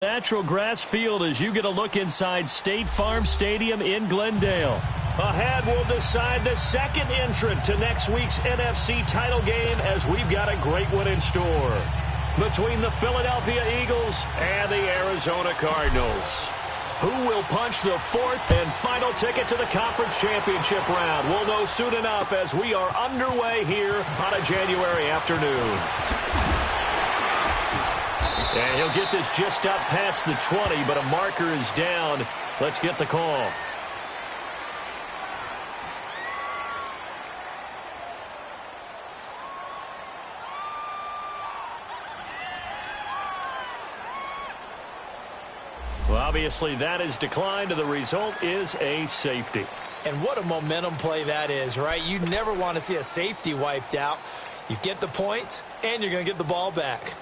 Natural grass field as you get a look inside State Farm Stadium in Glendale. Ahead, we'll decide the second entrant to next week's NFC title game as we've got a great one in store between the Philadelphia Eagles and the Arizona Cardinals. Who will punch the fourth and final ticket to the conference championship round? We'll know soon enough as we are underway here on a January afternoon. And he'll get this just up past the 20, but a marker is down. Let's get the call. Well, obviously that is declined, and the result is a safety. And what a momentum play that is, right? You never want to see a safety wiped out. You get the points, and you're going to get the ball back.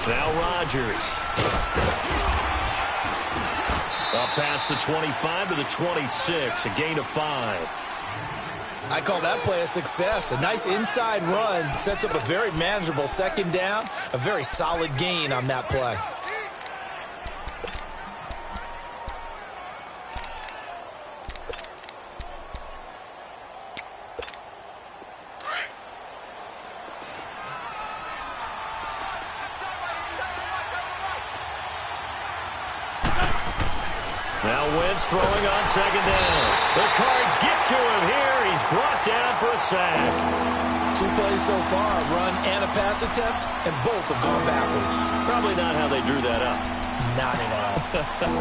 Now Rodgers. Up past the 25 to the 26, a gain of 5. I call that play a success. A nice inside run sets up a very manageable second down, a very solid gain on that play. Now Wentz throwing on second down. The Cards get to him here. He's brought down for a sack. 2 plays so far, a run and a pass attempt, and both have gone backwards. Probably not how they drew that up. Not at all.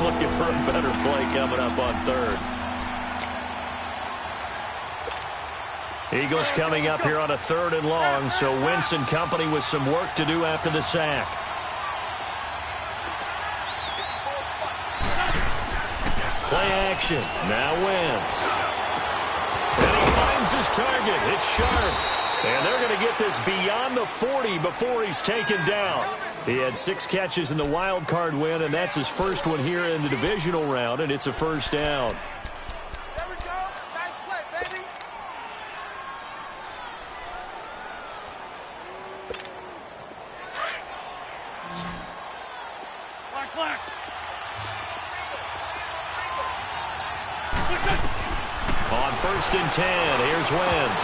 Looking for a better play coming up on third. Eagles coming up here on a 3rd and long, so Wentz and company with some work to do after the sack. Play action. Now Wentz. And he finds his target. It's sharp. And they're going to get this beyond the 40 before he's taken down. He had 6 catches in the wild card win, and that's his first one here in the divisional round, and it's a first down. There we go. Nice play, baby. Black. On 1st and 10, here's Wentz.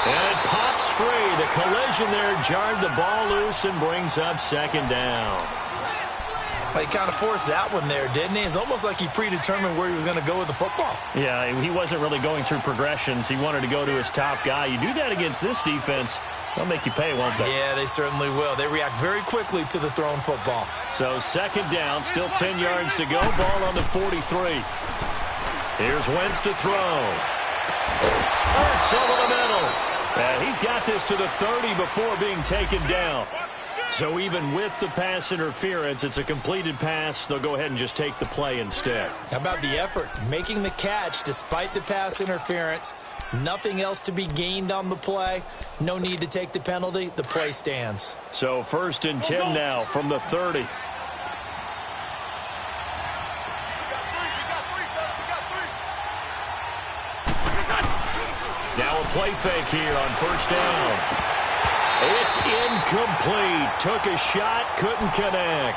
And it pops free. The collision there jarred the ball loose and brings up second down. He kind of forced that one there, didn't he? It's almost like he predetermined where he was going to go with the football. Yeah, he wasn't really going through progressions. He wanted to go to his top guy. You do that against this defense, they'll make you pay, won't they? Yeah, they certainly will. They react very quickly to the thrown football. So second down, still 10 yards to go. Ball on the 43. Here's Wentz to throw. Hurts over the middle. And he's got this to the 30 before being taken down. So even with the pass interference, it's a completed pass. They'll go ahead and just take the play instead. How about the effort? Making the catch despite the pass interference. Nothing else to be gained on the play. No need to take the penalty. The play stands. So 1st and 10 now from the 30. Now a play fake here on 1st down. It's incomplete. Took a shot, couldn't connect.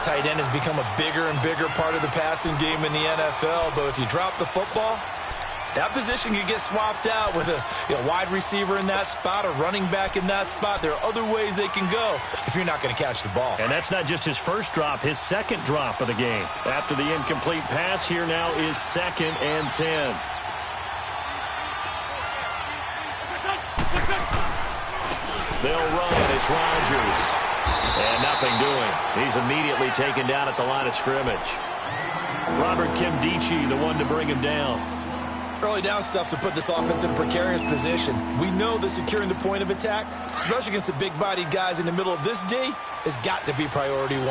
Tight end has become a bigger and bigger part of the passing game in the NFL, but if you drop the football, that position can get swapped out with a wide receiver in that spot, a running back in that spot. There are other ways they can go if you're not going to catch the ball. And that's not just his first drop, his second drop of the game. After the incomplete pass, here now is 2nd and 10. They'll run. It's Rodgers. And nothing doing. He's immediately taken down at the line of scrimmage. Robert Kimdichie, the one to bring him down. Early down stuff to put this offense in a precarious position. We know that securing the point of attack, especially against the big-bodied guys in the middle of this D, has got to be priority 1.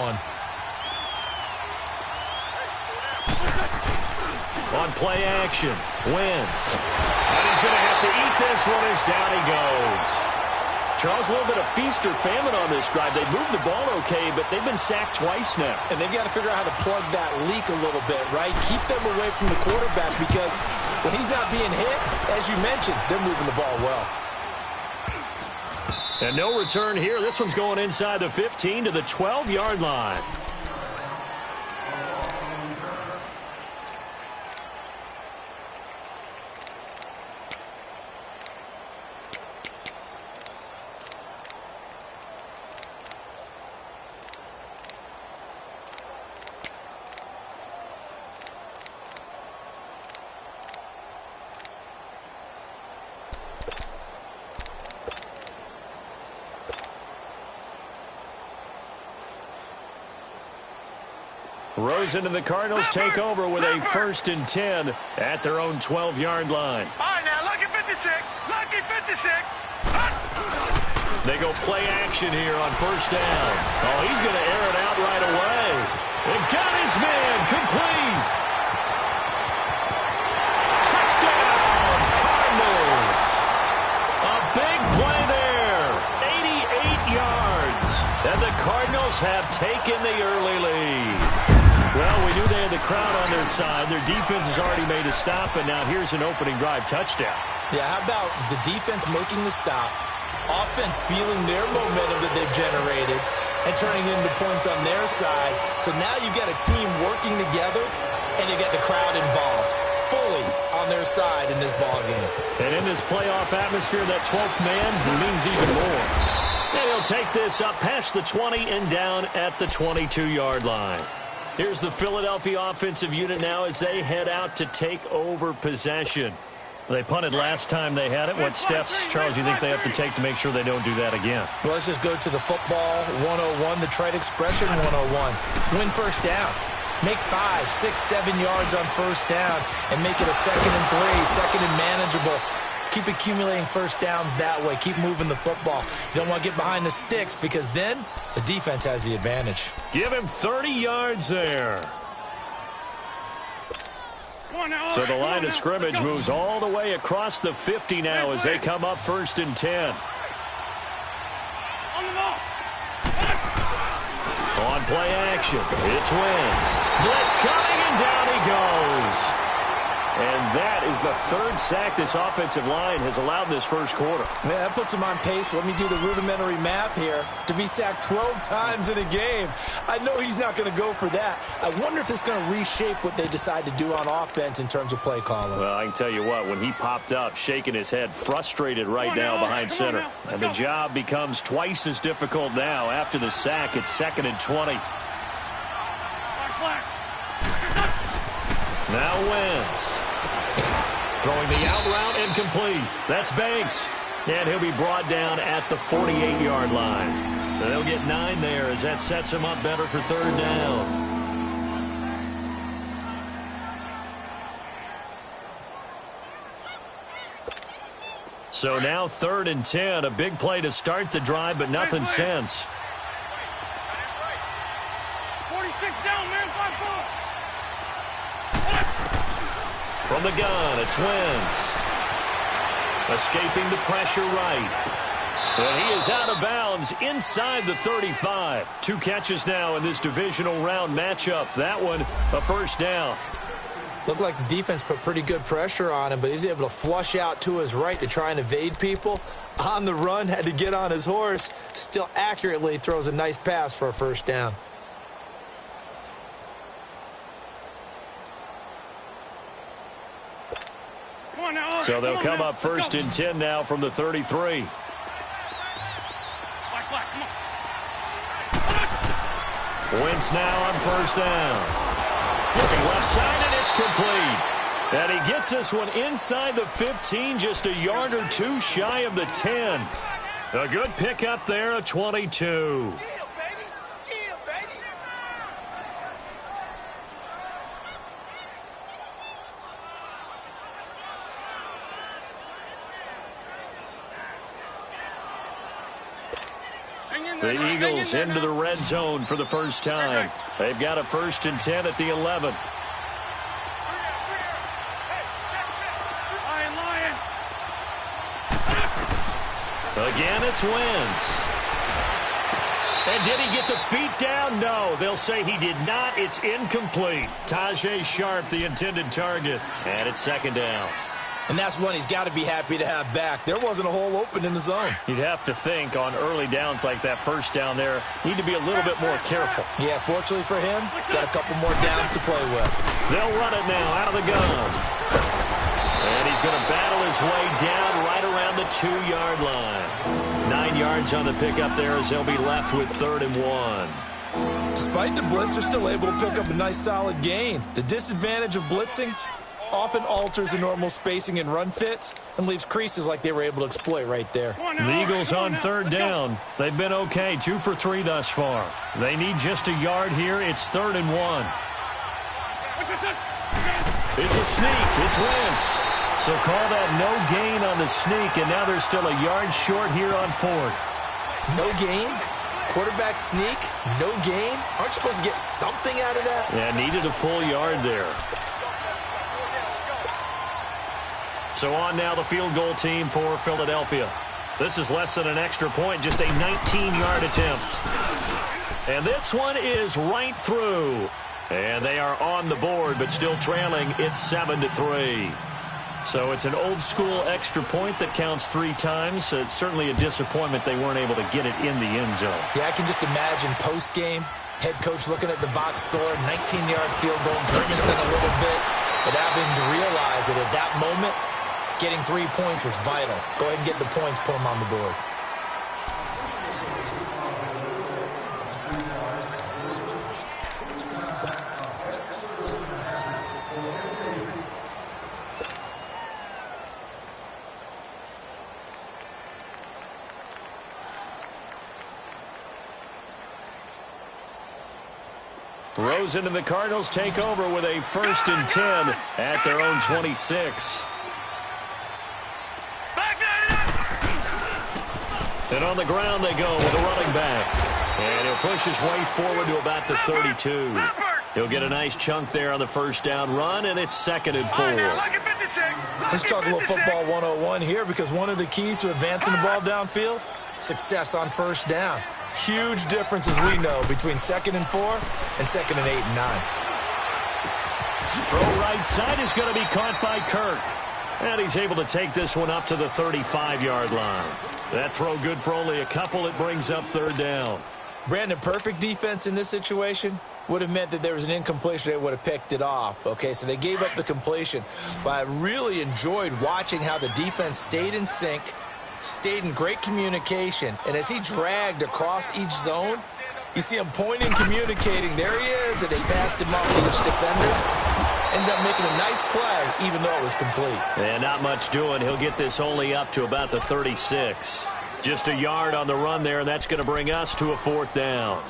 On play action, Wentz. And he's going to have to eat this one as down he goes. Charles, a little bit of feast or famine on this drive. They moved the ball okay, but they've been sacked twice now. And they've got to figure out how to plug that leak a little bit, right? Keep them away from the quarterback because when he's not being hit, as you mentioned, they're moving the ball well. And no return here. This one's going inside the 15 to the 12-yard line. Rosen and the Cardinals take over with a 1st and 10 at their own 12-yard line. All right, now, lucky 56. Lucky 56. They go play action here on 1st down. Oh, he's going to air it out right away. And got his man complete. Touchdown, Cardinals. A big play there. 88 yards. And the Cardinals have taken the early lead. Well, we knew they had the crowd on their side. Their defense has already made a stop, and now here's an opening drive touchdown. Yeah, how about the defense making the stop, offense feeling their momentum that they've generated, and turning it into points on their side. So now you've got a team working together, and you get the crowd involved fully on their side in this ballgame. And in this playoff atmosphere, that 12th man means even more. And he'll take this up past the 20 and down at the 22-yard line. Here's the Philadelphia offensive unit now as they head out to take over possession. They punted last time they had it. What steps, Charles, you think they have to take to make sure they don't do that again? Well, let's just go to the football 101, the trade expression 101. Win 1st down. Make 5, 6, 7 yards on 1st down and make it a 2nd and 3, 2nd and manageable. Keep accumulating 1st downs that way. Keep moving the football. You don't want to get behind the sticks because then the defense has the advantage. Give him 30 yards there. So the line of scrimmage moves all the way across the 50 now as they come up 1st and 10. On play action, it's Wentz. Blitz coming, and down he goes. And that is the 3rd sack this offensive line has allowed this 1st quarter. Yeah, that puts him on pace. Let me do the rudimentary math here. To be sacked 12 times in a game, I know he's not going to go for that. I wonder if it's going to reshape what they decide to do on offense in terms of play calling. Well, I can tell you what, when he popped up, shaking his head, frustrated right now behind center. And the job becomes twice as difficult now after the sack. It's 2nd and 20. Now Wentz. Throwing the out route incomplete. That's Banks. And he'll be brought down at the 48-yard line. They'll get 9 there as that sets him up better for 3rd down. So now 3rd and 10. A big play to start the drive, but nothing since. 46 down, man. 5-4. From the gun, it's Wentz. Escaping the pressure right. And he is out of bounds inside the 35. 2 catches now in this divisional round matchup. That one, a 1st down. Looked like the defense put pretty good pressure on him, but he's able to flush out to his right to try and evade people. On the run, had to get on his horse. Still accurately throws a nice pass for a 1st down. So they'll come up 1st and 10 now from the 33. Wentz now on 1st down. Looking left side, and it's complete. And he gets this one inside the 15, just a yard or 2 shy of the 10. A good pickup there, a 22. The Eagles into the red zone for the first time. They've got a 1st and 10 at the 11. Again, it's Wentz. And did he get the feet down? No, they'll say he did not. It's incomplete. Tajay Sharp, the intended target. And it's second down. And that's one he's got to be happy to have back. There wasn't a hole open in the zone. You'd have to think on early downs like that first down there, need to be a little bit more careful. Yeah, fortunately for him, got a couple more downs to play with. They'll run it now out of the gun. And he's going to battle his way down right around the 2-yard line. 9 yards on the pickup there as they'll be left with 3rd and 1. Despite the blitz, they're still able to pick up a nice solid gain. The disadvantage of blitzing often alters the normal spacing and run fits and leaves creases like they were able to exploit right there. The Eagles on 3rd down. They've been okay, 2 for 3 thus far. They need just a yard here. It's 3rd and 1. It's a sneak. It's Wentz. So call that no gain on the sneak, and now they're still a yard short here on 4th. No gain? Quarterback sneak? No gain? Aren't you supposed to get something out of that? Yeah, needed a full yard there. So on now the field goal team for Philadelphia. This is less than an extra point, just a 19-yard attempt. And this one is right through. And they are on the board, but still trailing. It's 7-3. So it's an old-school extra point that counts 3 times. It's certainly a disappointment they weren't able to get it in the end zone. Yeah, I can just imagine post-game, head coach looking at the box score, 19-yard field goal, grimacing a little bit, but having to realize that at that moment, getting 3 points was vital. Go ahead and get the points, put them on the board. Rosen and the Cardinals take over with a 1st and 10 at their own 26. And on the ground they go with a running back. And he'll push his way forward to about the 32. He'll get a nice chunk there on the 1st down run, and it's 2nd and 4. Let's talk a little football 101 here, because one of the keys to advancing the ball downfield, success on 1st down. Huge difference, as we know, between 2nd and 4 and 2nd and 8 and 9. Throw right side is going to be caught by Kirk. And he's able to take this one up to the 35-yard line. That throw good for only a couple. It brings up 3rd down. Brandon, perfect defense in this situation would have meant that there was an incompletion. They would have picked it off. Okay, so they gave up the completion. But I really enjoyed watching how the defense stayed in sync, stayed in great communication, and as he dragged across each zone, you see him pointing, communicating. There he is, and they passed him off to each defender. Ended up making a nice play, even though it was complete. And not much doing. He'll get this only up to about the 36. Just a yard on the run there, and that's going to bring us to a 4th down.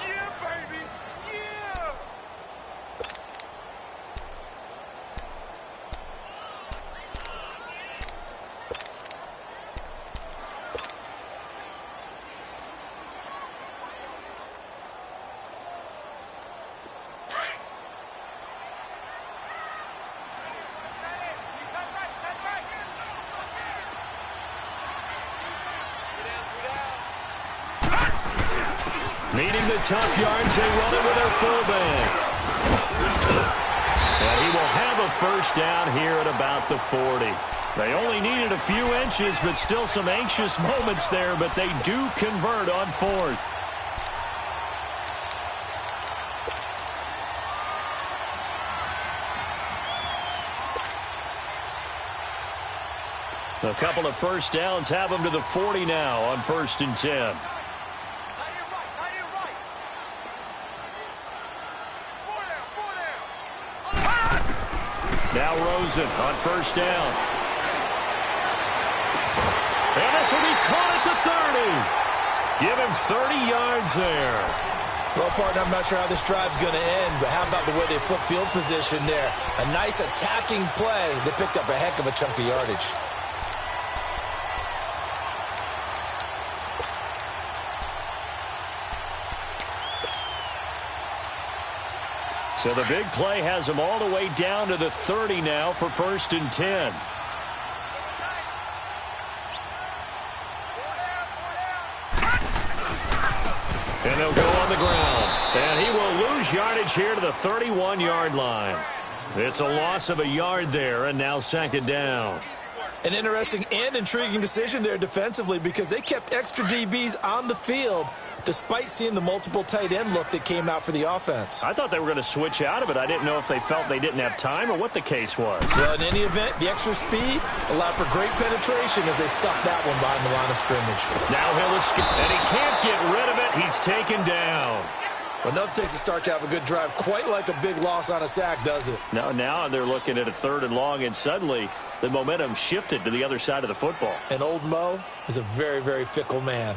Needing the tough yards, they run it with their fullback. And he will have a 1st down here at about the 40. They only needed a few inches, but still some anxious moments there, but they do convert on 4th. A couple of 1st downs have them to the 40 now on 1st and 10. Now Rosen on 1st down. And this will be caught at the 30. Give him 30 yards there. Well, partner, I'm not sure how this drive's going to end, but how about the way they flip field position there? A nice attacking play that picked up a heck of a chunk of yardage. So the big play has them all the way down to the 30 now for 1st and 10. And they'll go on the ground. And he will lose yardage here to the 31-yard line. It's a loss of a yard there, and now second down. An interesting and intriguing decision there defensively because they kept extra DBs on the field despite seeing the multiple tight end look that came out for the offense. I thought they were going to switch out of it. I didn't know if they felt they didn't have time or what the case was. Well, in any event, the extra speed allowed for great penetration as they stuffed that one behind the line of scrimmage. Now he'll escape, and he can't get rid of it. He's taken down. Well, nothing takes a start to have a good drive quite like a big loss on a sack, does it? Now they're looking at a 3rd and long, and suddenly the momentum shifted to the other side of the football. And old Mo is a very, very fickle man.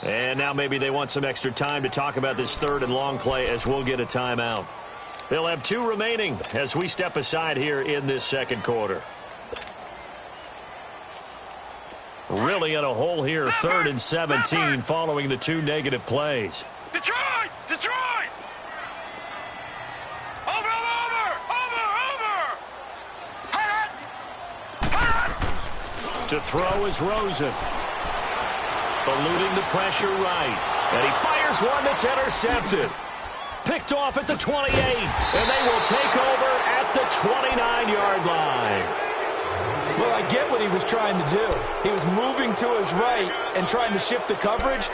And now maybe they want some extra time to talk about this 3rd and long play as we'll get a timeout. They'll have 2 remaining as we step aside here in this second quarter. Really in a hole here, 3rd and 17 following the 2 negative plays. Detroit! Detroit! Over! To throw is Rosen. Eluding the pressure right. And he fires one that's intercepted. Picked off at the 28. And they will take over at the 29-yard line. Well, I get what he was trying to do. He was moving to his right and trying to shift the coverage.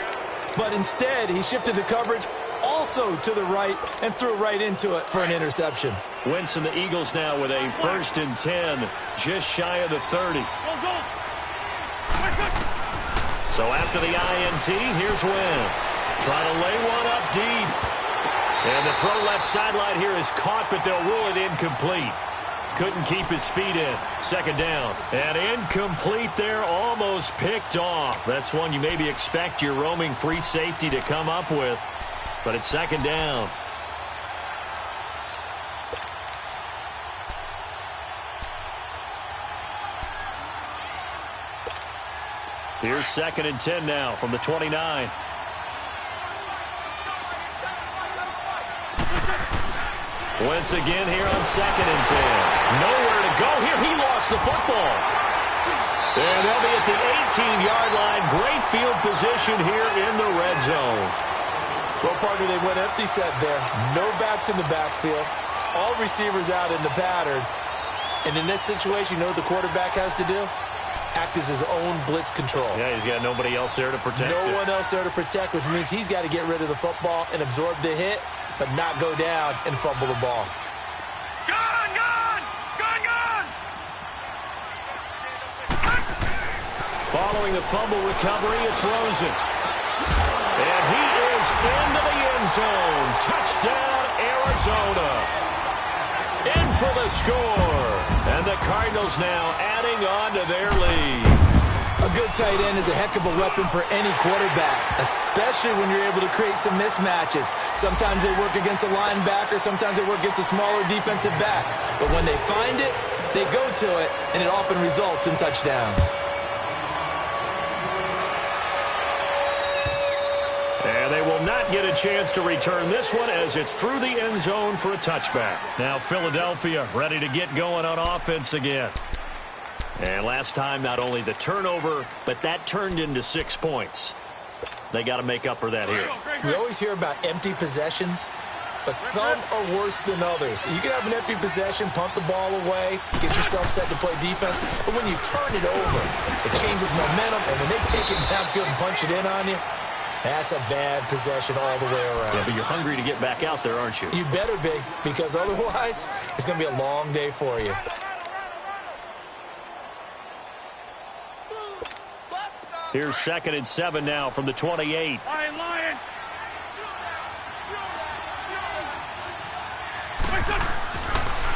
But instead, he shifted the coverage also to the right and threw right into it for an interception. Wentz and the Eagles now with a 1st and 10, just shy of the 30. Go! So after the INT, here's Wentz. Trying to lay one up deep. And the throw left sideline here is caught, but they'll rule it incomplete. Couldn't keep his feet in. Second down. And incomplete there, almost picked off. That's one you maybe expect your roaming free safety to come up with. But it's second down. Here's 2nd and 10 now from the 29. Wentz again here on 2nd and 10. Nowhere to go here. He lost the football. And they'll be at the 18-yard line. Great field position here in the red zone. Well, partner, they went empty set there. No backs in the backfield. All receivers out in the pattern. And in this situation, you know what the quarterback has to do? Act as his own blitz control. Yeah, he's got nobody else there to protect. No one else there to protect, which means he's got to get rid of the football and absorb the hit, but not go down and fumble the ball. Gone! Following the fumble recovery, it's Rosen. And he is into the end zone. Touchdown, Arizona. In for the score. And the Cardinals now adding on to their lead. A good tight end is a heck of a weapon for any quarterback, especially when you're able to create some mismatches. Sometimes they work against a linebacker, sometimes they work against a smaller defensive back. But when they find it, they go to it, and it often results in touchdowns. And they will not get a chance to return this one as it's through the end zone for a touchback. Now Philadelphia ready to get going on offense again. And last time, not only the turnover, but that turned into 6 points. They got to make up for that here. We always hear about empty possessions, but some are worse than others. You can have an empty possession, punt the ball away, get yourself set to play defense, but when you turn it over, it changes momentum, and when they take it downfield and punch it in on you, that's a bad possession all the way around. Yeah, but you're hungry to get back out there, aren't you? You better be, because otherwise, it's going to be a long day for you. Here's 2nd and 7 now from the 28. Lion!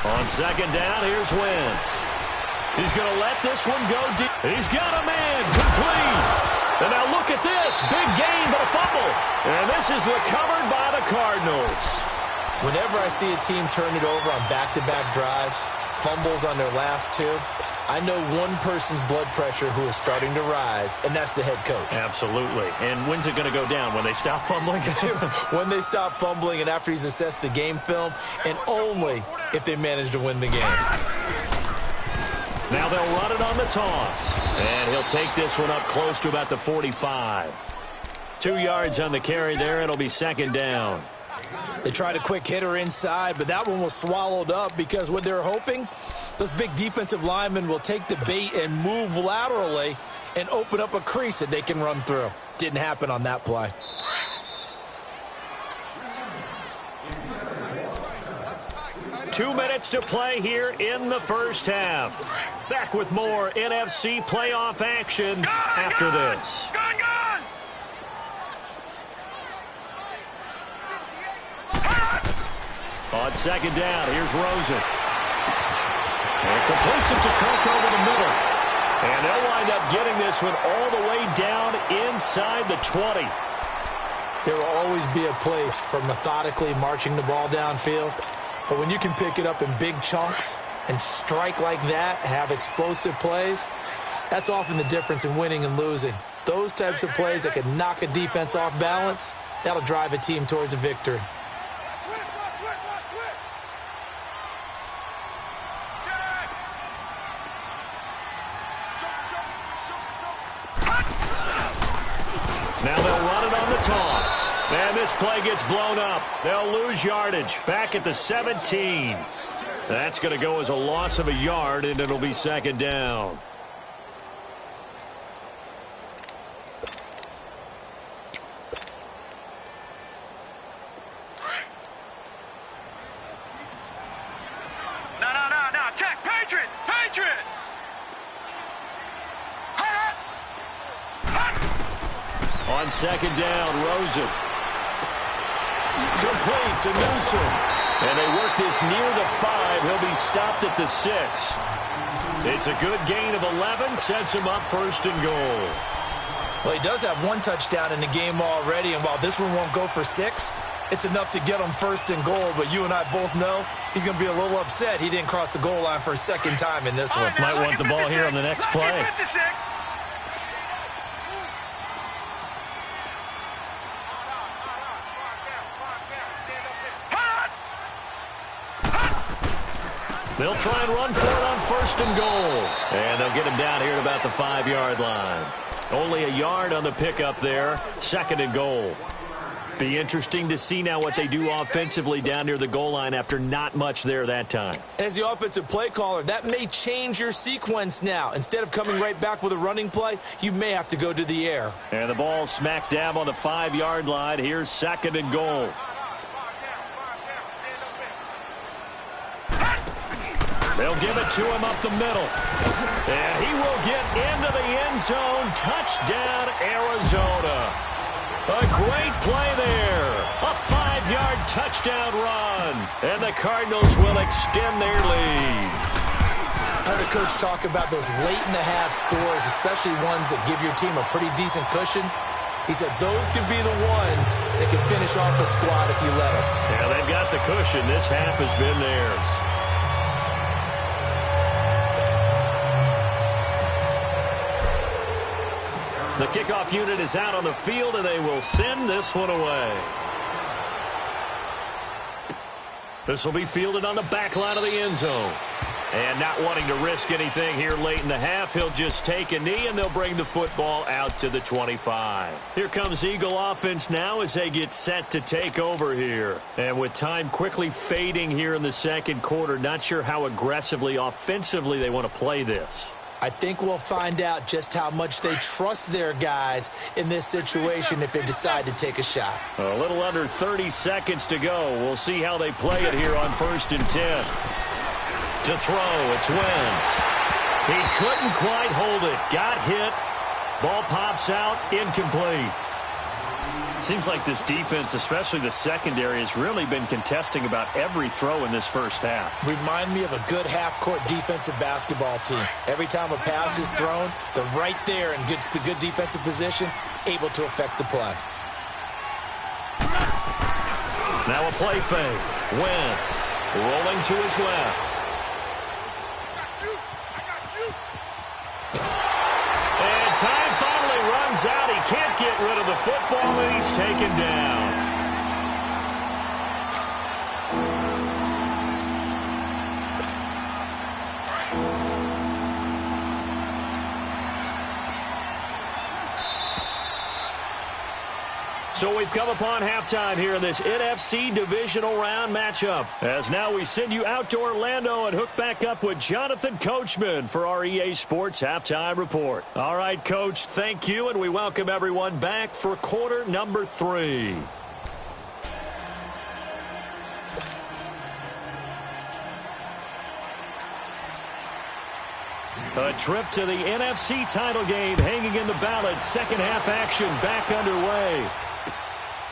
On second down, here's Wentz. He's going to let this one go deep. He's got a man complete. And now look at this. Big gain, but a fumble. And this is recovered by the Cardinals. Whenever I see a team turn it over on back-to-back drives, fumbles on their last two. I know one person's blood pressure who is starting to rise, and that's the head coach. Absolutely. And when's it going to go down? When they stop fumbling? When they stop fumbling and after he's assessed the game film, and only if they manage to win the game. Now they'll run it on the toss. And he'll take this one up close to about the 45. 2 yards on the carry there. It'll be second down. They tried a quick hitter inside, but that one was swallowed up because what they're hoping, those big defensive linemen will take the bait and move laterally and open up a crease that they can run through. Didn't happen on that play. Two minutes to play here in the first half. Back with more NFC playoff action after this. On second down, here's Rosen. And completes it to Kirk over the middle. And they'll wind up getting this one all the way down inside the 20. There will always be a place for methodically marching the ball downfield. But when you can pick it up in big chunks and strike like that, have explosive plays, that's often the difference in winning and losing. Those types of plays that can knock a defense off balance, that'll drive a team towards a victory. Now they'll run it on the toss. And this play gets blown up. They'll lose yardage back at the 17. That's going to go as a loss of a yard, and it'll be second down. No. Check. Patriot. On second down, Rosen. Complete to Newsom. And they work this near the 5. He'll be stopped at the 6. It's a good gain of 11. Sets him up first and goal. Well, he does have one touchdown in the game already, and while this one won't go for 6, it's enough to get him first and goal. But you and I both know he's going to be a little upset he didn't cross the goal line for a second time in this one. Might want the ball here on the next play. They'll try and run for it on first and goal. And they'll get him down here at about the 5-yard line. Only a yard on the pickup there. Second and goal. Be interesting to see now what they do offensively down near the goal line after not much there that time. As the offensive play caller, that may change your sequence now. Instead of coming right back with a running play, you may have to go to the air. And the ball smack dab on the 5-yard line. Here's second and goal. They'll give it to him up the middle. And he will get into the end zone. Touchdown, Arizona. A great play there. A 5-yard touchdown run. And the Cardinals will extend their lead. I heard a coach talk about those late-in-the-half scores, especially ones that give your team a pretty decent cushion. He said those could be the ones that can finish off a squad if you let them. Yeah, they've got the cushion. This half has been theirs. The kickoff unit is out on the field, and they will send this one away. This will be fielded on the back line of the end zone. And not wanting to risk anything here late in the half, he'll just take a knee, and they'll bring the football out to the 25. Here comes Eagle offense now as they get set to take over here. And with time quickly fading here in the second quarter, not sure how aggressively, offensively they want to play this. I think we'll find out just how much they trust their guys in this situation if they decide to take a shot. A little under 30 seconds to go. We'll see how they play it here on 1st and 10. To throw, it's Wentz. He couldn't quite hold it. Got hit. Ball pops out, incomplete. Seems like this defense, especially the secondary, has really been contesting about every throw in this first half. Remind me of a good half-court defensive basketball team. Every time a pass is thrown, they're right there in good defensive position, able to affect the play. Now a play fake. Wentz rolling to his left. out. He can't get rid of the football, and he's taken down. So we've come upon halftime here in this NFC divisional round matchup. As now we send you out to Orlando and hook back up with Jonathan Coachman for our EA Sports Halftime Report. All right, Coach, thank you, and we welcome everyone back for quarter number 3. A trip to the NFC title game hanging in the balance. Second half action back underway.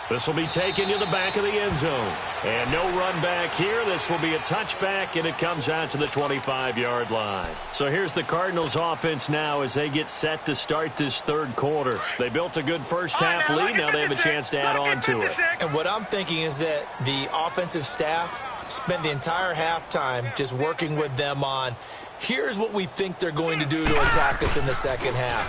This will be taken to the back of the end zone. And no run back here. This will be a touchback, and it comes out to the 25-yard line. So here's the Cardinals offense now as they get set to start this third quarter. They built a good first half lead. Now they have a chance to add on to it. And what I'm thinking is that the offensive staff spent the entire halftime just working with them on, here's what we think they're going to do to attack us in the second half.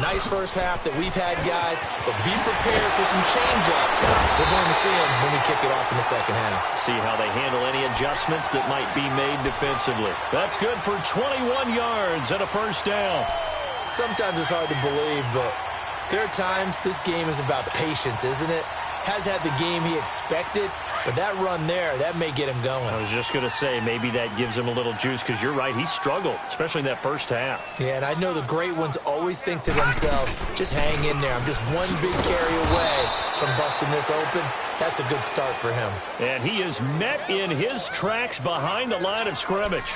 Nice first half that we've had, guys, but be prepared for some change-ups. We're going to see them when we kick it off in the second half. See how they handle any adjustments that might be made defensively. That's good for 21 yards and a first down. Sometimes it's hard to believe, but there are times this game is about patience, isn't it? Has had the game he expected, but that run there, that may get him going. I was just going to say, maybe that gives him a little juice, because you're right, he struggled, especially in that first half. Yeah, and I know the great ones always think to themselves, just hang in there. I'm just one big carry away from busting this open. That's a good start for him. And he is met in his tracks behind the line of scrimmage.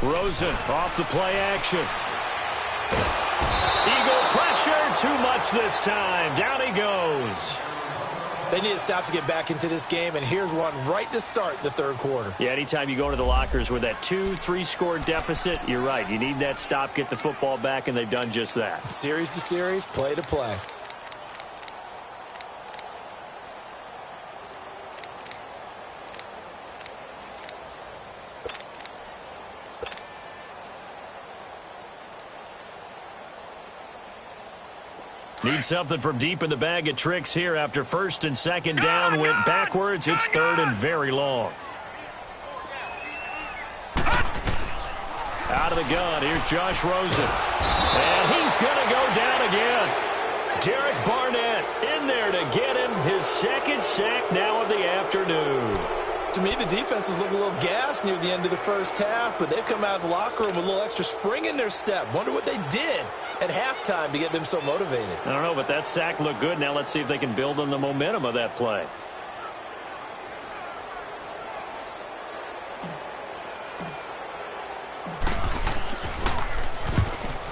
Rosen off the play action. Eagle pressure, too much this time. Down he goes. They need to stop to get back into this game, and here's one right to start the third quarter. Yeah, anytime you go into the lockers with that 2-3 score deficit, you're right. You need that stop, get the football back, and they've done just that. Series to series, play to play. Need something from deep in the bag of tricks here after first and second down went backwards. It's third and very long. Out of the gun, here's Josh Rosen. And he's going to go down again. Derek Barnett in there to get him his second sack now of the afternoon. To me, the defense was looking a little gassed near the end of the first half, but they've come out of the locker room with a little extra spring in their step. Wonder what they did at halftime to get them so motivated. I don't know, but that sack looked good. Now let's see if they can build on the momentum of that play.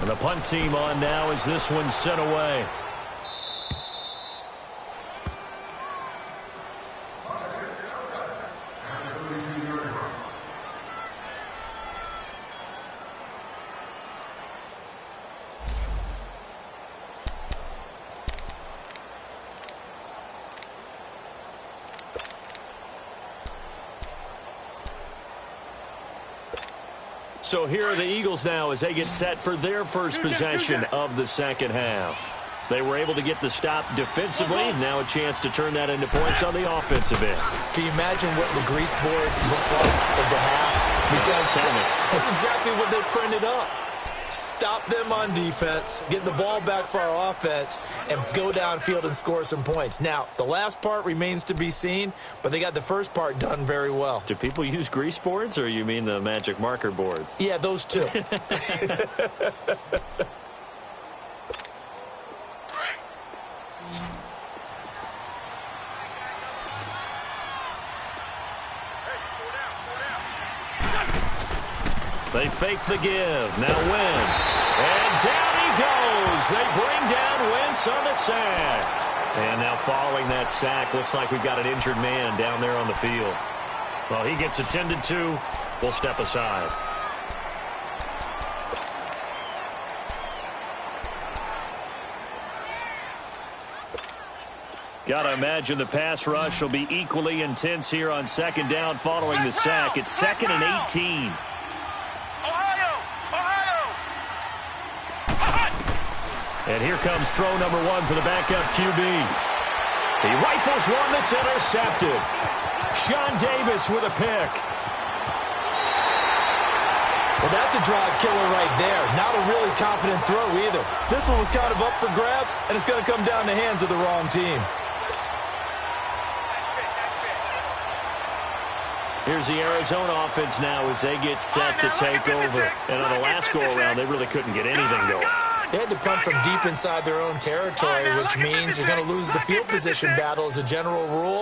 And the punt team on now as this one's sent away. So here are the Eagles now as they get set for their first possession of the second half. They were able to get the stop defensively. Now a chance to turn that into points on the offensive end. Can you imagine what the grease board looks like at the half? Because that's exactly what they printed up. Stop them on defense, get the ball back for our offense, and go downfield and score some points. Now, the last part remains to be seen, but they got the first part done very well. Do people use grease boards, or you mean the magic marker boards? Yeah, those two. They fake the give. Now Wentz. And down he goes. They bring down Wentz on the sack. And now following that sack, looks like we've got an injured man down there on the field. Well, he gets attended to. We'll step aside. Got to imagine the pass rush will be equally intense here on second down following the sack. It's 2nd and 18. And here comes throw number 1 for the backup QB. He rifles one that's intercepted. Sean Davis with a pick. Well, that's a drive killer right there. Not a really confident throw either. This one was kind of up for grabs, and it's going to come down the hands of the wrong team. Here's the Arizona offense now as they get set to take over. And on the last go-around, they really couldn't get anything going. They had to punt from deep inside their own territory, which means you're going to lose the field position battle as a general rule.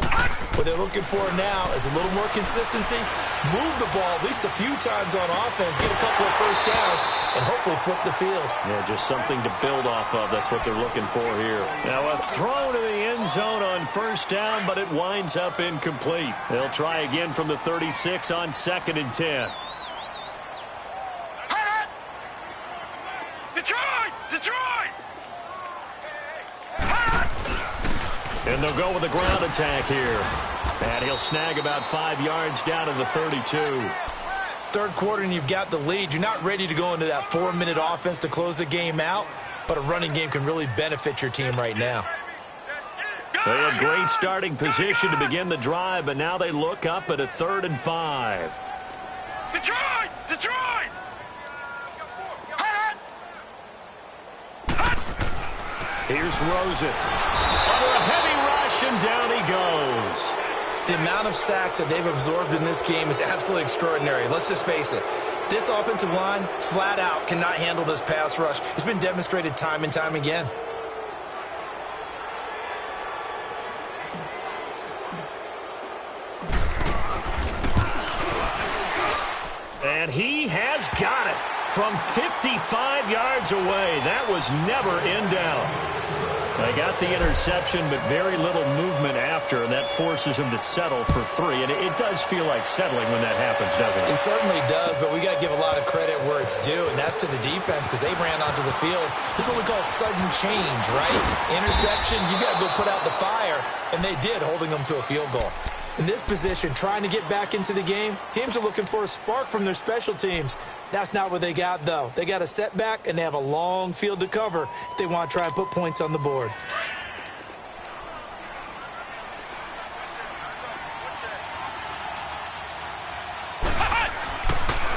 What they're looking for now is a little more consistency, move the ball at least a few times on offense, get a couple of first downs, and hopefully flip the field. Yeah, just something to build off of. That's what they're looking for here. Now a throw to the end zone on first down, but it winds up incomplete. They'll try again from the 36 on 2nd and 10. Detroit! And they'll go with a ground attack here. And he'll snag about 5 yards down to the 32. Third quarter and you've got the lead. You're not ready to go into that 4-minute offense to close the game out, but a running game can really benefit your team right now. They had great starting position to begin the drive, but now they look up at a 3rd and 5. Detroit! Here's Rosen. Under a heavy rush, and down he goes. The amount of sacks that they've absorbed in this game is absolutely extraordinary. Let's just face it. This offensive line, flat out, cannot handle this pass rush. It's been demonstrated time and time again. And he has got it from 55 yards away. That was never in doubt. They got the interception, but very little movement after, and that forces him to settle for 3. And it does feel like settling when that happens, doesn't it? It certainly does, but we got to give a lot of credit where it's due, and that's to the defense because they ran onto the field. This is what we call sudden change, right? Interception, you got to go put out the fire, and they did, holding them to a field goal. In this position, trying to get back into the game, teams are looking for a spark from their special teams. That's not what they got, though. They got a setback, and they have a long field to cover if they want to try and put points on the board.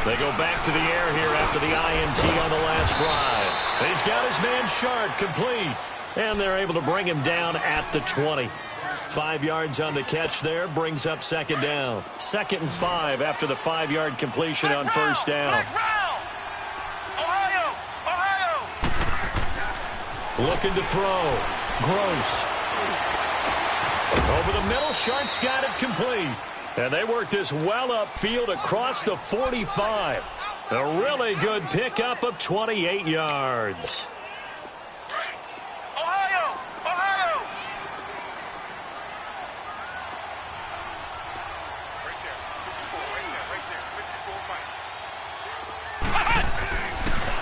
They go back to the air here after the INT on the last drive. He's got his man Sharp complete, and they're able to bring him down at the 20. 5 yards on the catch there, brings up 2nd down. 2nd and 5 after the 5-yard completion on first down. Ohio! Looking to throw. Gross. Over the middle, Sharp's got it complete. And they work this well upfield across the 45. A really good pickup of 28 yards.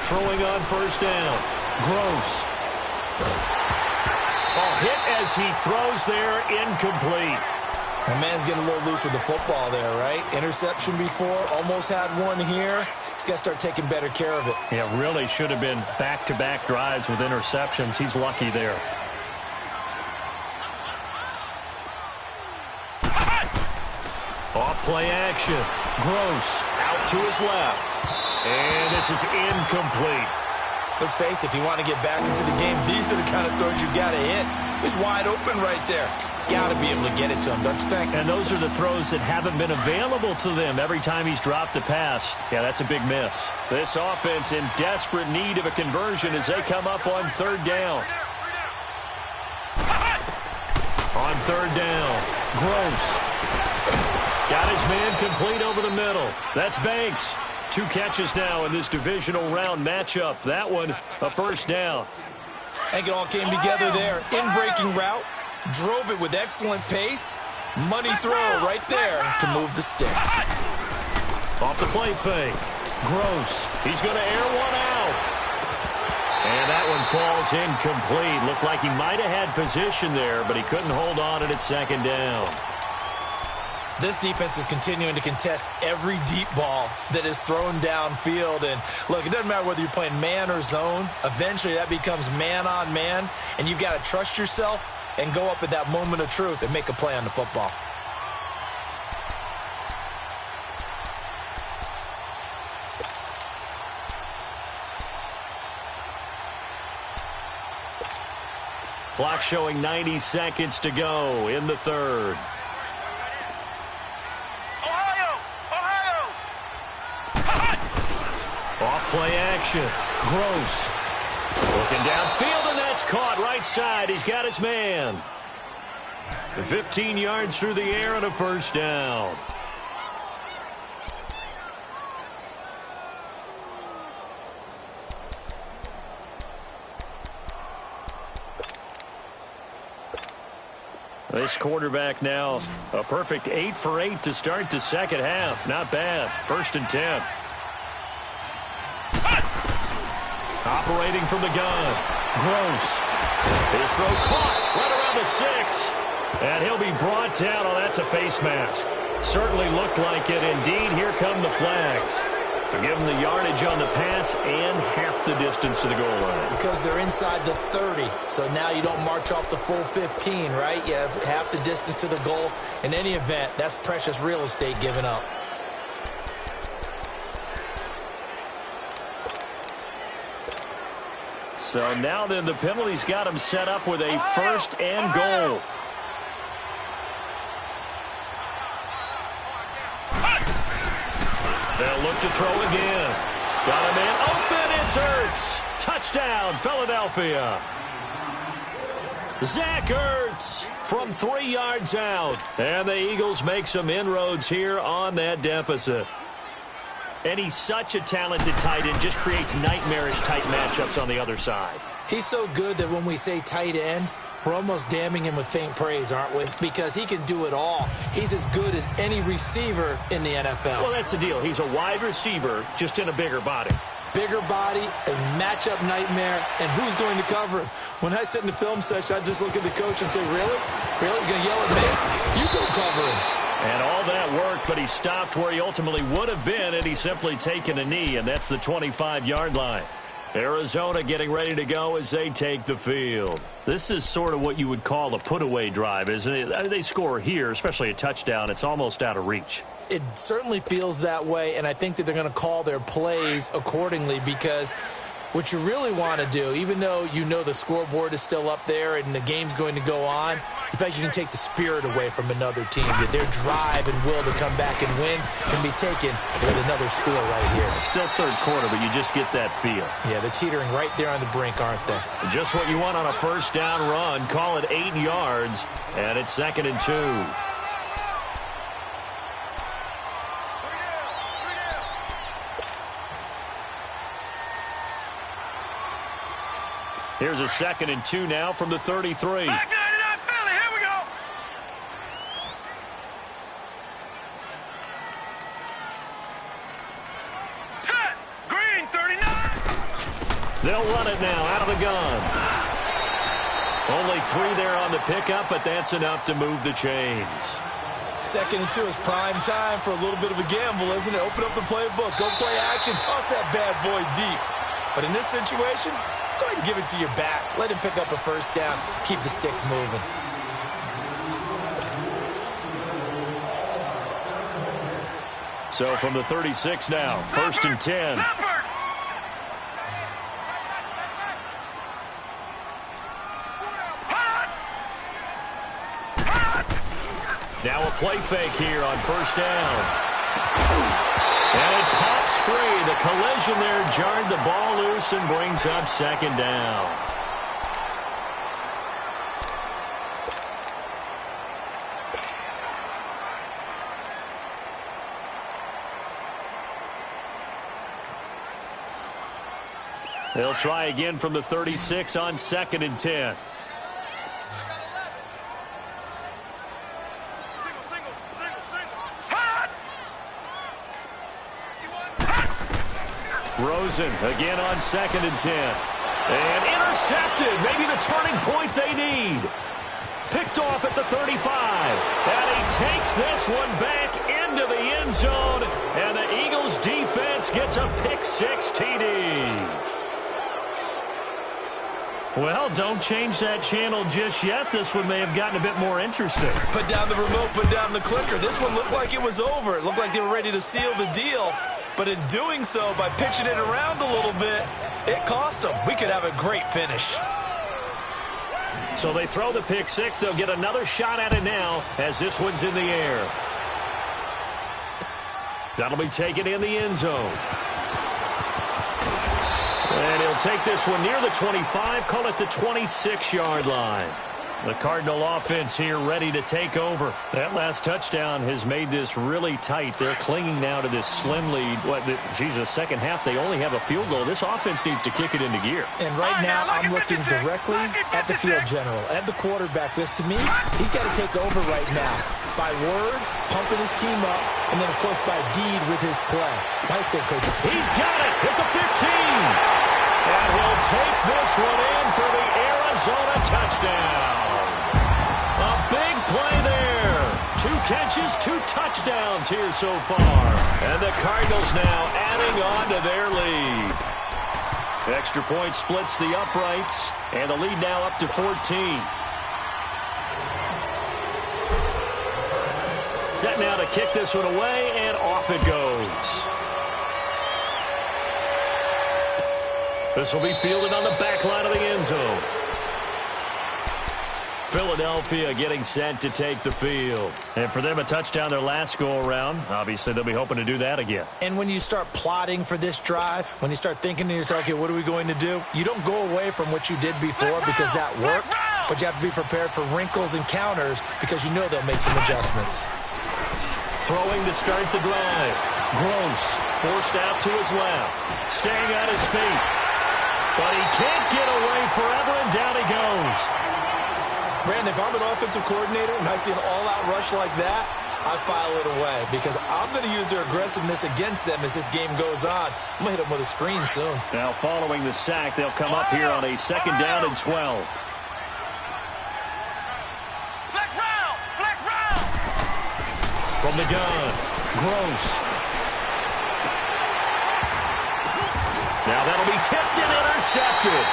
Throwing on first down. Gross. Ball hit as he throws there, incomplete. The man's getting a little loose with the football there, right? Interception before, almost had one here. He's got to start taking better care of it. Yeah, really should have been back-to-back drives with interceptions. He's lucky there. Off play action. Gross out to his left. And this is incomplete. Let's face it, if you want to get back into the game, these are the kind of throws you got to hit. He's wide open right there. Got to be able to get it to him, don't you think? And those are the throws that haven't been available to them every time he's dropped a pass. Yeah, that's a big miss. This offense in desperate need of a conversion as they come up on 3rd down. On 3rd down, Gross. Got his man complete over the middle. That's Banks. 2 catches now in this divisional round matchup. That one, a first down. I think it all came together there. In-breaking route, drove it with excellent pace. Money throw right there to move the sticks. Off the play fake. Gross. He's going to air one out. And that one falls incomplete. Looked like he might have had position there, but he couldn't hold on at second down. This defense is continuing to contest every deep ball that is thrown downfield. And, look, it doesn't matter whether you're playing man or zone. Eventually, that becomes man on man, and you've got to trust yourself and go up at that moment of truth and make a play on the football. Clock showing 90 seconds to go in the third. Off play action. Gross. Looking downfield, and that's caught right side. He's got his man. 15 yards through the air and a first down. This quarterback now a perfect 8 for 8 to start the second half. Not bad. 1st and 10. Operating from the gun. Gross. His throw caught right around the 6. And he'll be brought down. Oh, that's a face mask. Certainly looked like it. Indeed, here come the flags. So give them the yardage on the pass and half the distance to the goal line. Because they're inside the 30. So now you don't march off the full 15, right? You have half the distance to the goal. In any event, that's precious real estate given up. So now then the penalty's got him set up with a 1st and goal. They'll look to throw again. Got a man open. It's Ertz. Touchdown, Philadelphia. Zach Ertz from 3 yards out. And the Eagles make some inroads here on that deficit. And he's such a talented tight end, just creates nightmarish-type matchups on the other side. He's so good that when we say tight end, we're almost damning him with faint praise, aren't we? Because he can do it all. He's as good as any receiver in the NFL. Well, that's the deal. He's a wide receiver, just in a bigger body. Bigger body, a matchup nightmare, and who's going to cover him? When I sit in the film session, I just look at the coach and say, really? Really? You're going to yell at me? You go cover him. And all that work, but he stopped where he ultimately would have been, and he's simply taken a knee, and that's the 25-yard line. Arizona getting ready to go as they take the field. This is sort of what you would call a put-away drive, isn't it? I mean, they score here, especially a touchdown. It's almost out of reach. It certainly feels that way, and I think that they're going to call their plays accordingly because what you really want to do, even though you know the scoreboard is still up there and the game's going to go on, in fact, you can take the spirit away from another team. Their drive and will to come back and win can be taken with another score right here. Still third quarter, but you just get that feel. Yeah, they're teetering right there on the brink, aren't they? Just what you want on a first down run. Call it 8 yards, and it's 2nd and 2. Here's a 2nd and 2 now from the 33. Back 99 Philly, here we go. Set. Green 39. They'll run it now out of the gun. Only 3 there on the pickup, but that's enough to move the chains. 2nd and 2 is prime time for a little bit of a gamble, isn't it? Open up the playbook, go play action, toss that bad boy deep. But in this situation, go ahead and give it to your back. Let him pick up a first down. Keep the sticks moving. So from the 36 now, 1st and 10. Now a play fake here on first down. And it pops free. The collision there jarred the ball loose and brings up 2nd down. They'll try again from the 36 on 2nd and 10. Rosen again on 2nd and 10. And intercepted. Maybe the turning point they need. Picked off at the 35. And he takes this one back into the end zone. And the Eagles defense gets a pick-6 TD. Well, don't change that channel just yet. This one may have gotten a bit more interesting. Put down the remote, put down the clicker. This one looked like it was over. It looked like they were ready to seal the deal. But in doing so, by pitching it around a little bit, it cost them. We could have a great finish. So they throw the pick-6. They'll get another shot at it now as this one's in the air. That'll be taken in the end zone. And he'll take this one near the 25, call it the 26-yard line. The Cardinal offense here ready to take over. That last touchdown has made this really tight. They're clinging now to this slim lead. Second half, they only have a field goal. This offense needs to kick it into gear. And right now, I'm looking directly at the field general, at the quarterback. Because to me, he's got to take over right now. By word, pumping his team up, and then, of course, by deed with his play. High school coach. He's got it at the 15. And he'll take this one in for the Arizona touchdown. A big play there. 2 catches, 2 touchdowns here so far. And the Cardinals now adding on to their lead. Extra point splits the uprights, and the lead now up to 14. Set now to kick this one away, and off it goes. This will be fielded on the back line of the end zone. Philadelphia getting set to take the field. And for them, a touchdown their last go-around. Obviously, they'll be hoping to do that again. And when you start plotting for this drive, when you start thinking to yourself, okay, what are we going to do? You don't go away from what you did before because that worked, but you have to be prepared for wrinkles and counters because you know they'll make some adjustments. Throwing to start the drive. Gross forced out to his left. Staying on his feet. But he can't get away forever, and down he goes. Brandon, if I'm an offensive coordinator and I see an all-out rush like that, I file it away because I'm going to use their aggressiveness against them as this game goes on. I'm going to hit them with a screen soon. Now following the sack, they'll come up here on a 2nd down and 12. Flex round. From the gun, Gross. Now that'll be tipped and intercepted.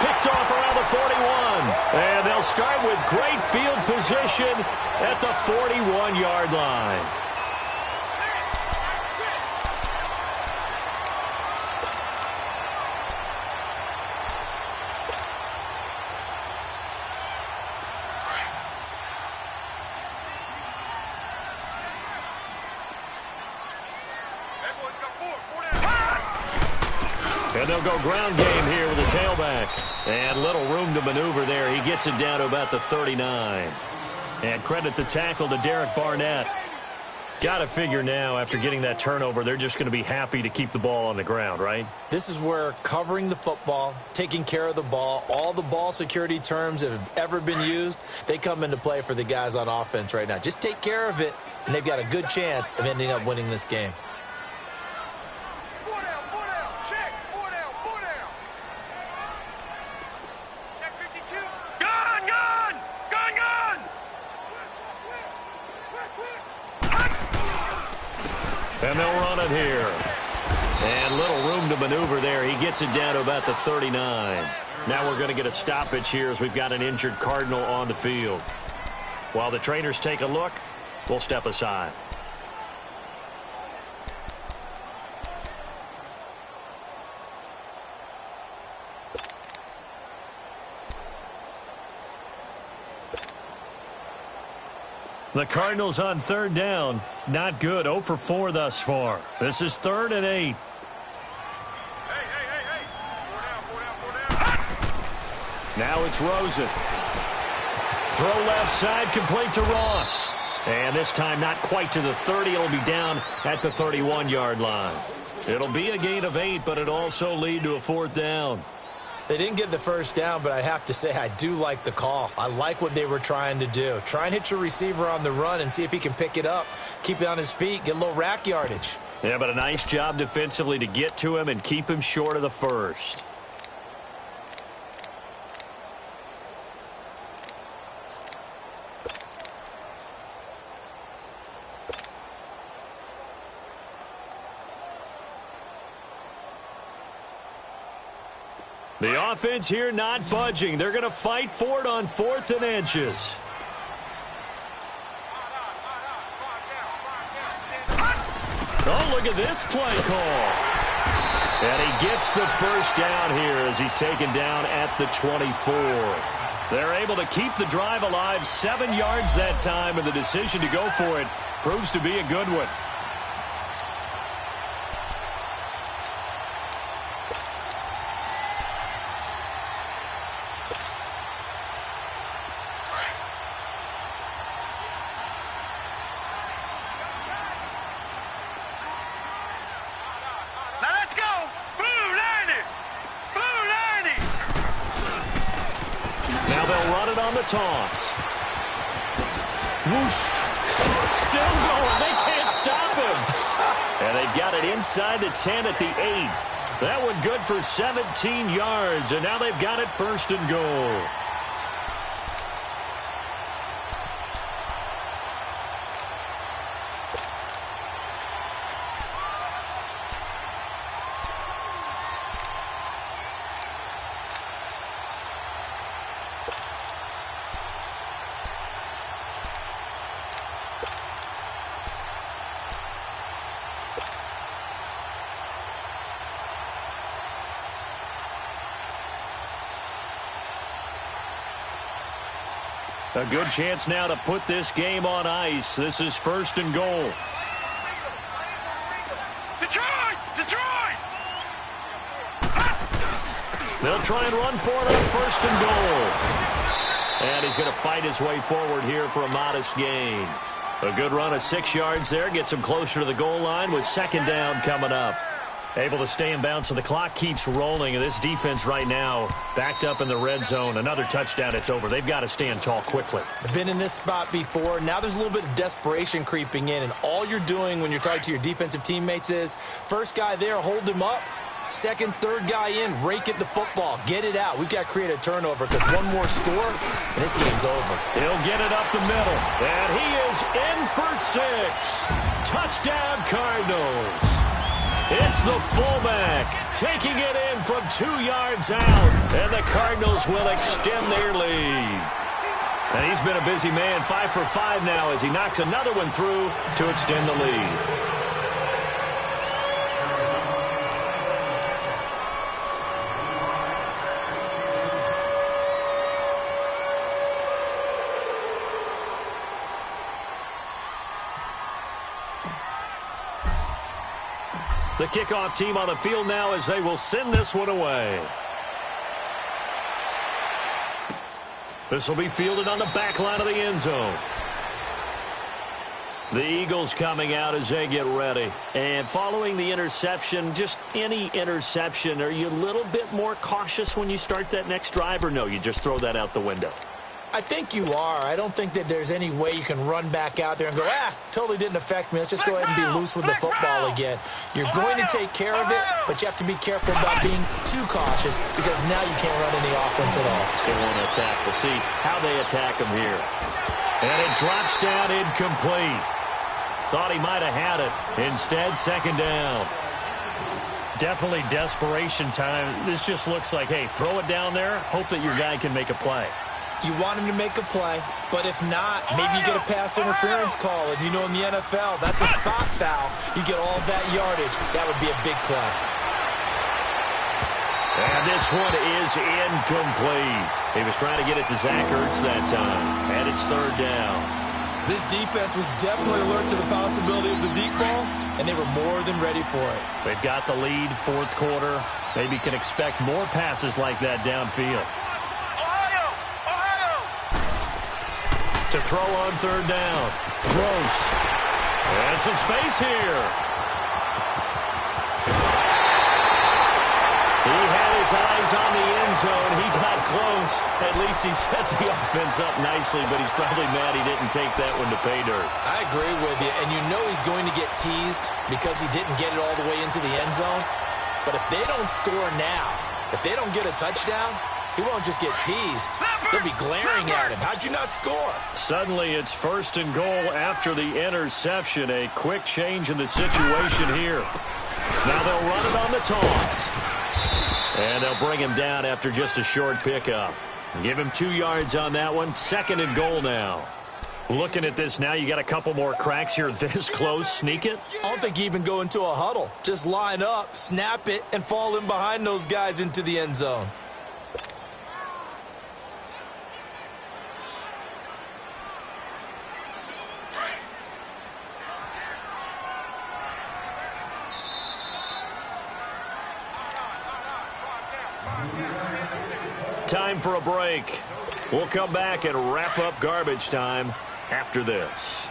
Picked off around the 41. And they'll start with great field position at the 41-yard line. And they'll go ground game here with the tailback. And little room to maneuver there. He gets it down to about the 39. And credit the tackle to Derek Barnett. Got to figure now, after getting that turnover, they're just going to be happy to keep the ball on the ground, right? This is where covering the football, taking care of the ball, all the ball security terms that have ever been used, they come into play for the guys on offense right now. Just take care of it, and they've got a good chance of ending up winning this game. And they'll run it here. And little room to maneuver there. He gets it down to about the 39. Now we're going to get a stoppage here as we've got an injured Cardinal on the field. While the trainers take a look, we'll step aside. The Cardinals on 3rd down. Not good. 0 for 4 thus far. This is 3rd and 8. Hey. 4 down. Now it's Rosen. Throw left side, complete to Ross. And this time not quite to the 30. It'll be down at the 31-yard line. It'll be a gain of 8, but it'll also lead to a 4th down. They didn't get the first down, but I have to say I do like the call. I like what they were trying to do. Try and hit your receiver on the run and see if he can pick it up. Keep it on his feet. Get a little rack yardage. Yeah, but a nice job defensively to get to him and keep him short of the first. The offense here not budging. They're going to fight for it on 4th and inches. Oh, look at this play call. And he gets the first down here as he's taken down at the 24. They're able to keep the drive alive, 7 yards that time, and the decision to go for it proves to be a good one. Toss. Whoosh. Still going. They can't stop him. And they've got it inside the 10 at the 8. That one good for 17 yards. And now they've got it 1st and goal. A good chance now to put this game on ice. This is 1st and goal. Detroit! Detroit! They'll try and run for it on 1st and goal. And he's going to fight his way forward here for a modest gain. A good run of 6 yards there. Gets him closer to the goal line with 2nd down coming up. Able to stay in bounds, so the clock keeps rolling. And this defense right now backed up in the red zone. Another touchdown, it's over. They've got to stand tall quickly. Been in this spot before. Now there's a little bit of desperation creeping in. And all you're doing when you're talking to your defensive teammates is, first guy there, hold him up. Second, third guy in, rake at the football. Get it out. We've got to create a turnover because one more score, and this game's over. He'll get it up the middle. And he is in for 6. Touchdown, Cardinals. It's the fullback taking it in from 2 yards out, and the Cardinals will extend their lead. And he's been a busy man, 5 for 5 now as he knocks another one through to extend the lead. The kickoff team on the field now as they will send this one away. This will be fielded on the back line of the end zone. The Eagles coming out as they get ready. And following the interception, just any interception, are you a little bit more cautious when you start that next drive, or no, you just throw that out the window? I think you are. I don't think that there's any way you can run back out there and go, totally didn't affect me. Let's just go ahead and be loose with the football again. You're going to take care of it, but you have to be careful about being too cautious because now you can't run any offense at all. They want to attack. We'll see how they attack him here. And it drops down incomplete. Thought he might have had it. Instead, 2nd down. Definitely desperation time. This just looks like, hey, throw it down there, hope that your guy can make a play. You want him to make a play, but if not, maybe you get a pass interference call. And you know in the NFL, that's a spot foul. You get all that yardage. That would be a big play. And this one is incomplete. He was trying to get it to Zach Ertz that time. And it's 3rd down. This defense was definitely alert to the possibility of the deep ball, and they were more than ready for it. They've got the lead, 4th quarter. Maybe can expect more passes like that downfield. To throw on 3rd down. Gross. And some space here. He had his eyes on the end zone. He got close. At least he set the offense up nicely, but he's probably mad he didn't take that one to pay dirt. I agree with you, and you know he's going to get teased because he didn't get it all the way into the end zone. But if they don't score now, if they don't get a touchdown, he won't just get teased. They'll be glaring at him. How'd you not score? Suddenly it's 1st and goal after the interception. A quick change in the situation here. Now they'll run it on the toss. And they'll bring him down after just a short pickup. Give him 2 yards on that one. 2nd and goal now. Looking at this now, you got a couple more cracks here this close. Sneak it? I don't think you even go into a huddle. Just line up, snap it, and fall in behind those guys into the end zone. Time for a break. We'll come back and wrap up garbage time after this.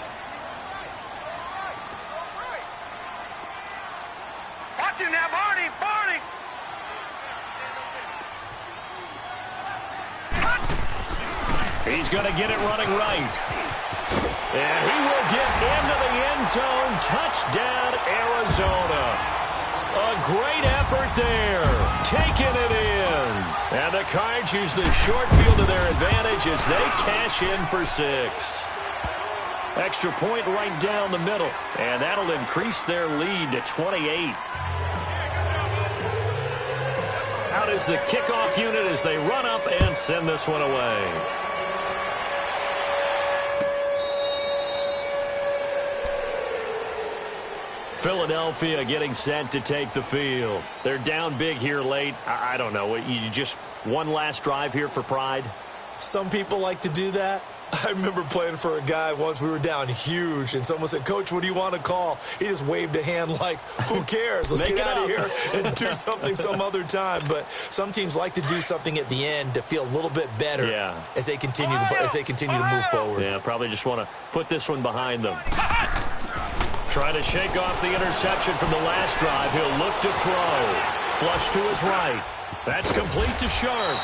Watch him now, Barney! Barney! He's going to get it running right. And he will get into the end zone. Touchdown, Arizona. A great effort there. Taking it in. And the Cards use the short field to their advantage as they cash in for 6. Extra point right down the middle. And that'll increase their lead to 28. Out is the kickoff unit as they run up and send this one away. Philadelphia getting set to take the field. They're down big here late. I don't know. You just one last drive here for pride? Some people like to do that. I remember playing for a guy once. We were down huge, and someone said, "Coach, what do you want to call?" He just waved a hand like, who cares? Let's get out of here and do something some other time. But some teams like to do something at the end to feel a little bit better as they continue to move forward. Yeah, probably just want to put this one behind them. Trying to shake off the interception from the last drive. He'll look to throw. Flush to his right. That's complete to Sharp.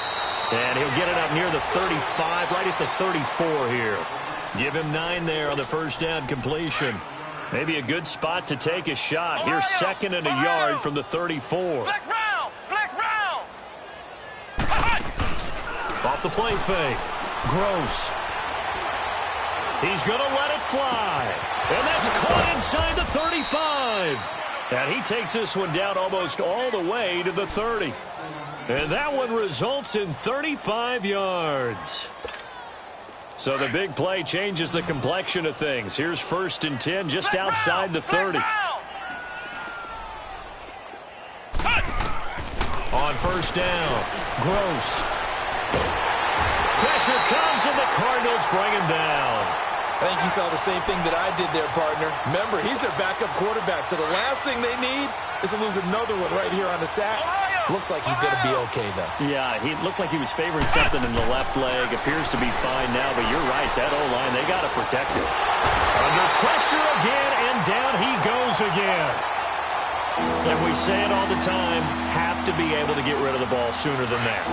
And he'll get it up near the 35, right at the 34 here. Give him 9 there on the first down completion. Maybe a good spot to take a shot. Here's 2nd and a yard from the 34. Flex round! Flex round! Off the play fake. Gross. He's going to let it fly. And that's caught inside the 35. And he takes this one down almost all the way to the 30. And that one results in 35 yards. So the big play changes the complexion of things. Here's 1st and 10 just outside the 30. On first down, Gross. Pressure comes and the Cardinals bring him down. I think you saw the same thing that I did there, partner. Remember, he's their backup quarterback, so the last thing they need is to lose another one right here on the sack. Looks like he's going to be okay, though. Yeah, he looked like he was favoring something in the left leg. Appears to be fine now, but you're right. That O-line, they got to protect it. Under pressure again, and down he goes again. And we say it all the time, have to be able to get rid of the ball sooner than that.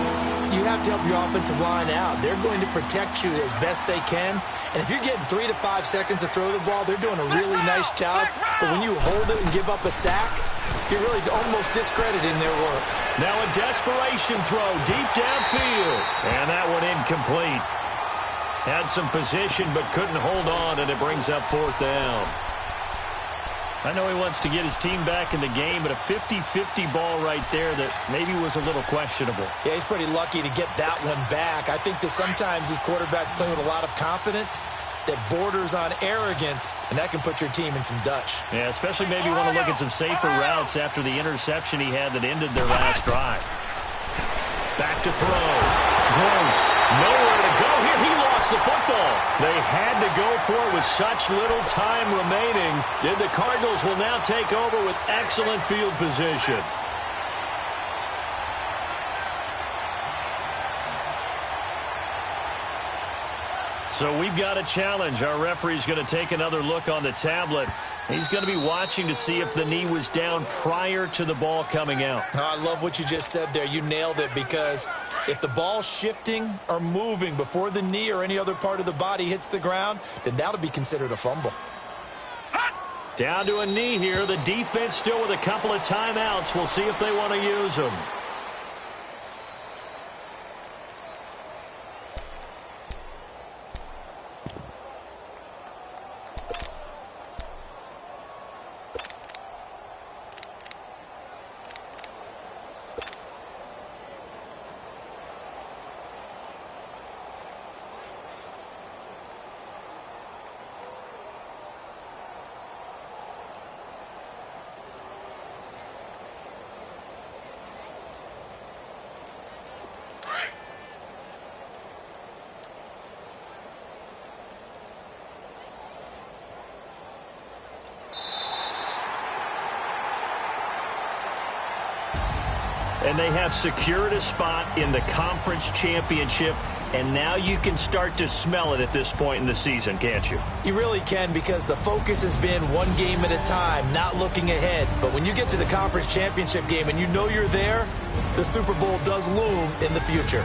You have to help your offensive line out. They're going to protect you as best they can. And if you're getting 3 to 5 seconds to throw the ball, they're doing a really nice job. But when you hold it and give up a sack, you're really almost discrediting their work. Now a desperation throw deep downfield. And that one incomplete. Had some position but couldn't hold on, and it brings up 4th down. I know he wants to get his team back in the game, but a 50-50 ball right there that maybe was a little questionable. Yeah, he's pretty lucky to get that one back. I think that sometimes these quarterbacks play with a lot of confidence that borders on arrogance, and that can put your team in some Dutch. Yeah, especially maybe want to look at some safer routes after the interception he had that ended their last drive. Back to throw. Gross. Nowhere to go here. He lost the football. They had to go for it with such little time remaining. And the Cardinals will now take over with excellent field position. So we've got a challenge. Our referee's going to take another look on the tablet. He's going to be watching to see if the knee was down prior to the ball coming out. I love what you just said there. You nailed it, because if the ball's shifting or moving before the knee or any other part of the body hits the ground, then that'll be considered a fumble. Down to a knee here. The defense still with a couple of timeouts. We'll see if they want to use them. And they have secured a spot in the conference championship, and now you can start to smell it at this point in the season, can't you? You really can, because the focus has been one game at a time, not looking ahead. But when you get to the conference championship game and you know you're there, the Super Bowl does loom in the future.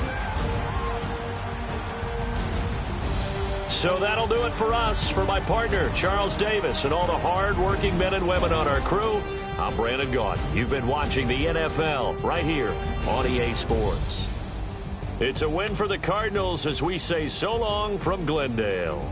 So that'll do it for us. For my partner, Charles Davis, and all the hard-working men and women on our crew, I'm Brandon Gaudin. You've been watching the NFL right here on EA Sports. It's a win for the Cardinals as we say so long from Glendale.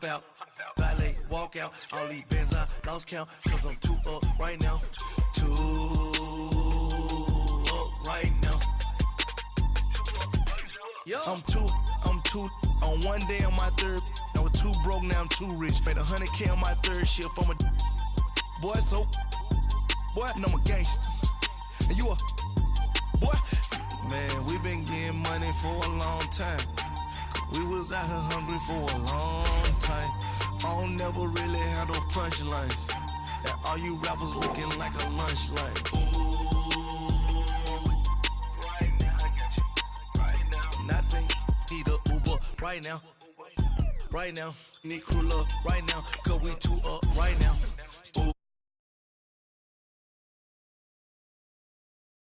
Out, valet, walk out, all these bands I lost count, cause I'm too up right now, too up right now. I'm too, on one day on my third, I was too broke, now I'm too rich, made 100K on my third shift from a boy, so, boy, and I'm a gangster, and you a, boy, man, we been getting money for a long time. We was out here hungry for a long time. I don't never really have those punchlines. That all you rappers looking like a lunch line. Right now, I got you. Right now. Nothing. Need a Uber right now. Right now. Need crew love right now. Cause we too up right now.